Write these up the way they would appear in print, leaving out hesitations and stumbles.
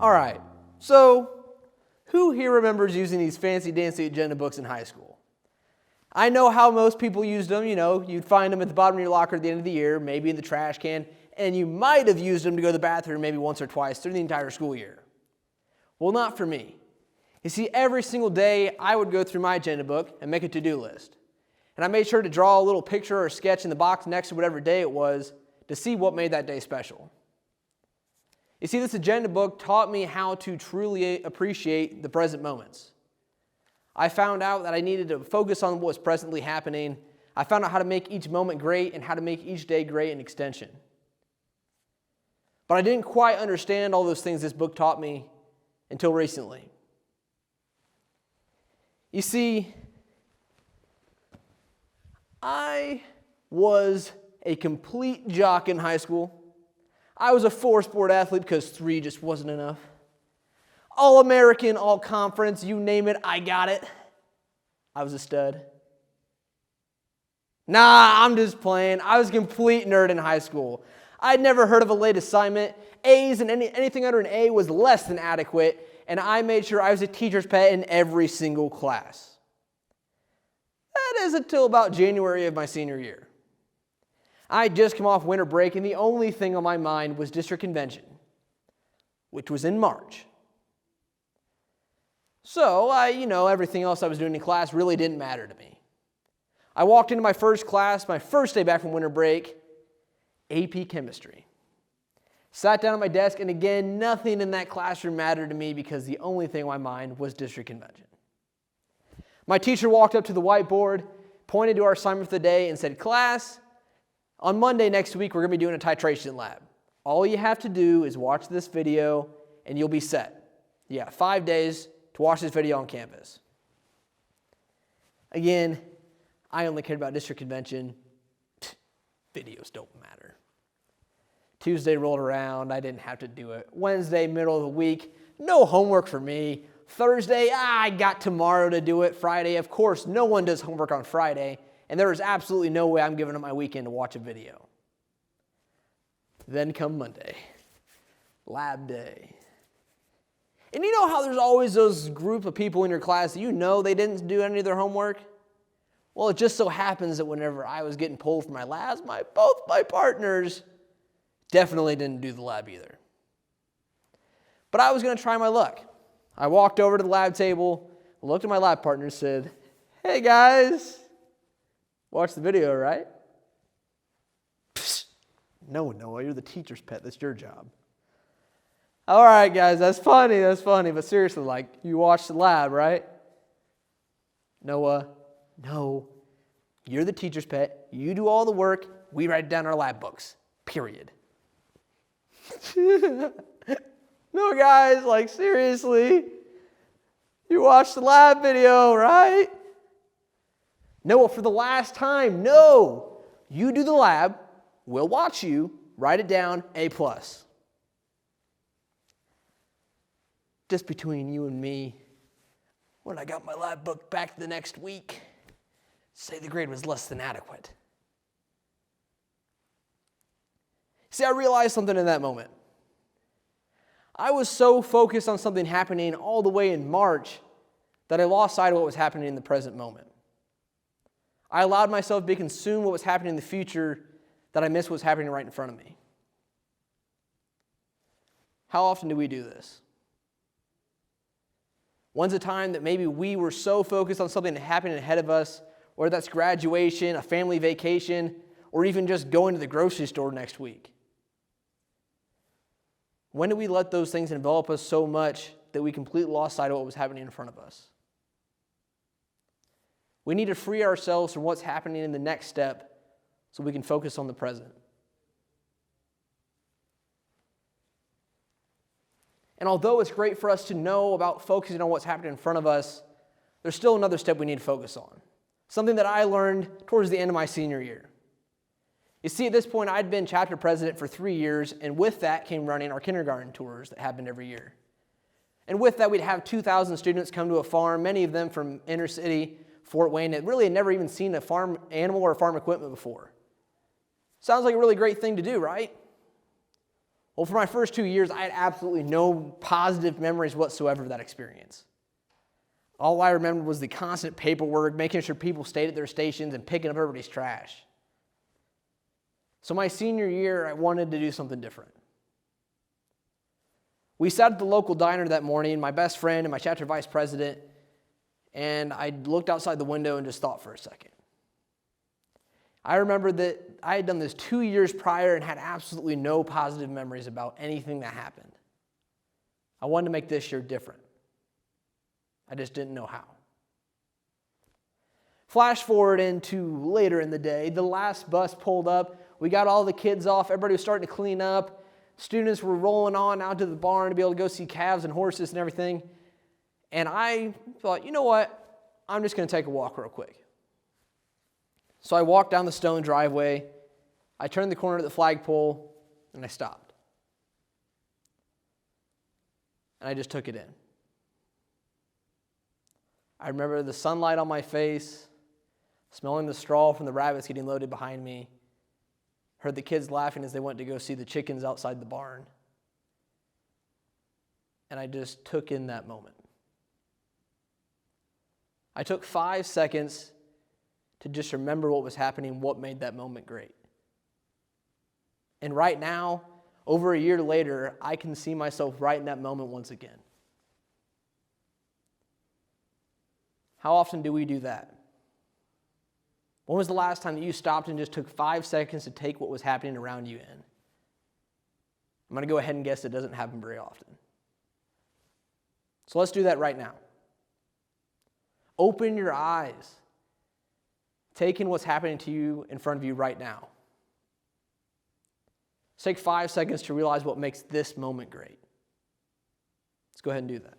All right, so who here remembers using these fancy dancy agenda books in high school? I know how most people used them. You'd find them at the bottom of your locker at the end of the year, maybe in the trash can, and you might have used them to go to the bathroom maybe once or twice through the entire school year. Well, not for me. You see, every single day I would go through my agenda book and make a to-do list. And I made sure to draw a little picture or sketch in the box next to whatever day it was to see what made that day special. You see, this agenda book taught me how to truly appreciate the present moments. I found out that I needed to focus on what was presently happening. I found out how to make each moment great and how to make each day great in extension. But I didn't quite understand all those things this book taught me until recently. You see, I was a complete jock in high school. I was a 4-sport athlete because 3 just wasn't enough. All-American, all-conference, you name it, I got it. I was a stud. Nah, I'm just playing. I was a complete nerd in high school. I'd never heard of a late assignment. A's and anything under an A was less than adequate, and I made sure I was a teacher's pet in every single class. That is until about January of my senior year. I had just come off winter break, and the only thing on my mind was district convention, which was in March. So, everything else I was doing in class really didn't matter to me. I walked into my first class, my first day back from winter break, AP Chemistry. Sat down at my desk, and again, nothing in that classroom mattered to me because the only thing on my mind was district convention. My teacher walked up to the whiteboard, pointed to our assignment for the day, and said, "Class, on Monday next week, we're going to be doing a titration lab. All you have to do is watch this video, and you'll be set. You got 5 days to watch this video on campus." Again, I only cared about district convention. Videos don't matter. Tuesday rolled around. I didn't have to do it. Wednesday, middle of the week, no homework for me. Thursday, I got tomorrow to do it. Friday, of course, no one does homework on Friday, and there is absolutely no way I'm giving up my weekend to watch a video. Then come Monday, lab day. And you know how there's always those group of people in your class that they didn't do any of their homework? Well, it just so happens that whenever I was getting pulled for my labs, both my partners definitely didn't do the lab either. But I was going to try my luck. I walked over to the lab table, looked at my lab partner, and said, "Hey guys, watch the video, right?" "Psst, no, Noah, you're the teacher's pet. That's your job." "All right, guys, that's funny. But seriously, you watched the lab, right?" "Noah, no, you're the teacher's pet. You do all the work. We write it down in our lab books. Period." "No, guys, seriously, you watched the lab video, right?" "No, for the last time, no. You do the lab. We'll watch you. Write it down, A+. Just between you and me, when I got my lab book back the next week, say the grade was less than adequate. See, I realized something in that moment. I was so focused on something happening all the way in March that I lost sight of what was happening in the present moment. I allowed myself to be consumed with what was happening in the future that I missed what was happening right in front of me. How often do we do this? When's a time that maybe we were so focused on something happening ahead of us, whether that's graduation, a family vacation, or even just going to the grocery store next week? When did we let those things envelop us so much that we completely lost sight of what was happening in front of us? We need to free ourselves from what's happening in the next step so we can focus on the present. And although it's great for us to know about focusing on what's happening in front of us, there's still another step we need to focus on. Something that I learned towards the end of my senior year. You see, at this point, I'd been chapter president for 3 years, and with that came running our kindergarten tours that happened every year. And with that, we'd have 2,000 students come to a farm, many of them from inner city Fort Wayne, that really had never even seen a farm animal or farm equipment before. Sounds like a really great thing to do, right? Well, for my first 2 years, I had absolutely no positive memories whatsoever of that experience. All I remembered was the constant paperwork, making sure people stayed at their stations and picking up everybody's trash. So my senior year, I wanted to do something different. We sat at the local diner that morning, my best friend and my chapter vice president, and I looked outside the window and just thought for a second. I remember that I had done this 2 years prior and had absolutely no positive memories about anything that happened. I wanted to make this year different. I just didn't know how. Flash forward into later in the day, the last bus pulled up. We got all the kids off. Everybody was starting to clean up. Students were rolling on out to the barn to be able to go see calves and horses and everything. And I thought, you know what? I'm just going to take a walk real quick. So I walked down the stone driveway. I turned the corner of the flagpole, and I stopped. And I just took it in. I remember the sunlight on my face, smelling the straw from the rabbits getting loaded behind me, heard the kids laughing as they went to go see the chickens outside the barn. And I just took in that moment. I took 5 seconds to just remember what was happening, what made that moment great. And right now, over a year later, I can see myself right in that moment once again. How often do we do that? When was the last time that you stopped and just took 5 seconds to take what was happening around you in? I'm going to go ahead and guess it doesn't happen very often. So let's do that right now. Open your eyes. Take in what's happening to you in front of you right now. Let's take 5 seconds to realize what makes this moment great. Let's go ahead and do that.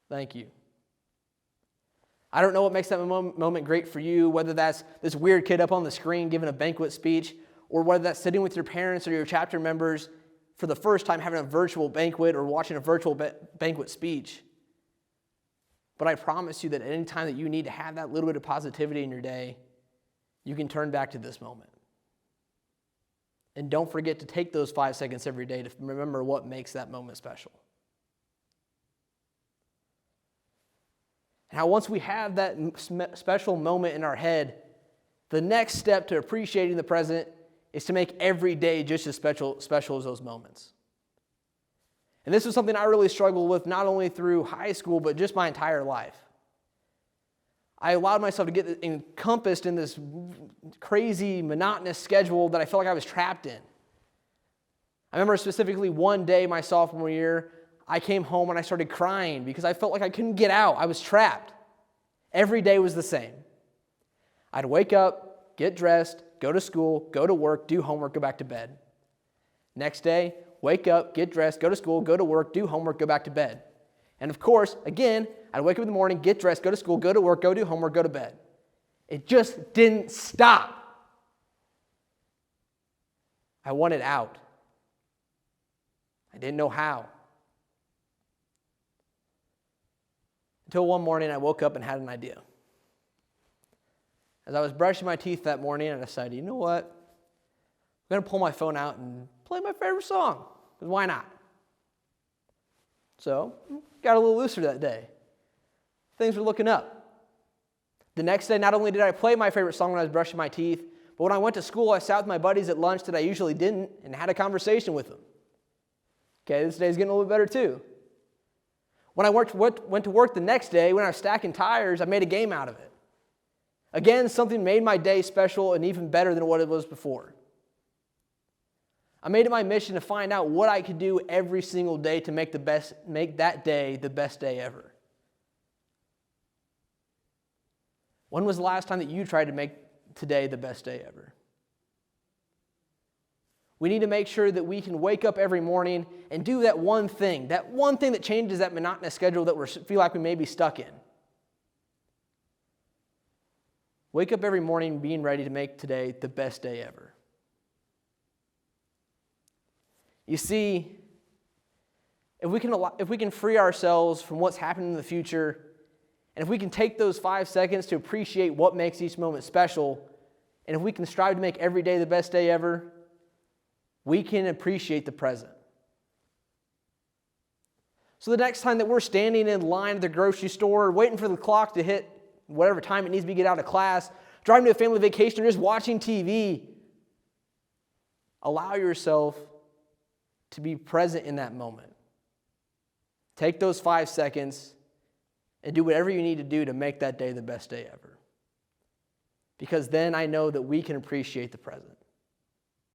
Thank you. I don't know what makes that moment great for you, whether that's this weird kid up on the screen giving a banquet speech, or whether that's sitting with your parents or your chapter members for the first time having a virtual banquet or watching a virtual banquet speech. But I promise you that any time that you need to have that little bit of positivity in your day, you can turn back to this moment. And don't forget to take those 5 seconds every day to remember what makes that moment special. Now, once we have that special moment in our head, the next step to appreciating the present is to make every day just as special as those moments. And this was something I really struggled with not only through high school, but just my entire life. I allowed myself to get encompassed in this crazy, monotonous schedule that I felt like I was trapped in. I remember specifically one day my sophomore year, I came home and I started crying because I felt like I couldn't get out. I was trapped. Every day was the same. I'd wake up, get dressed, go to school, go to work, do homework, go back to bed. Next day, wake up, get dressed, go to school, go to work, do homework, go back to bed. And of course, again, I'd wake up in the morning, get dressed, go to school, go to work, go do homework, go to bed. It just didn't stop. I wanted out. I didn't know how. Until one morning, I woke up and had an idea. As I was brushing my teeth that morning, I decided, you know what? I'm going to pull my phone out and play my favorite song. Because why not? So, got a little looser that day. Things were looking up. The next day, not only did I play my favorite song when I was brushing my teeth, but when I went to school, I sat with my buddies at lunch that I usually didn't and had a conversation with them. Okay, this day's getting a little better too. When I went to work the next day, when I was stacking tires, I made a game out of it. Again, something made my day special and even better than what it was before. I made it my mission to find out what I could do every single day to make that day the best day ever. When was the last time that you tried to make today the best day ever? We need to make sure that we can wake up every morning and do that one thing that changes that monotonous schedule that we feel like we may be stuck in. Wake up every morning being ready to make today the best day ever. You see, if we can free ourselves from what's happening in the future, and if we can take those 5 seconds to appreciate what makes each moment special, And if we can strive to make every day the best day ever, we can appreciate the present. So the next time that we're standing in line at the grocery store, waiting for the clock to hit whatever time it needs to be to get out of class, driving to a family vacation, or just watching TV, allow yourself to be present in that moment. Take those 5 seconds and do whatever you need to do to make that day the best day ever. Because then I know that we can appreciate the present.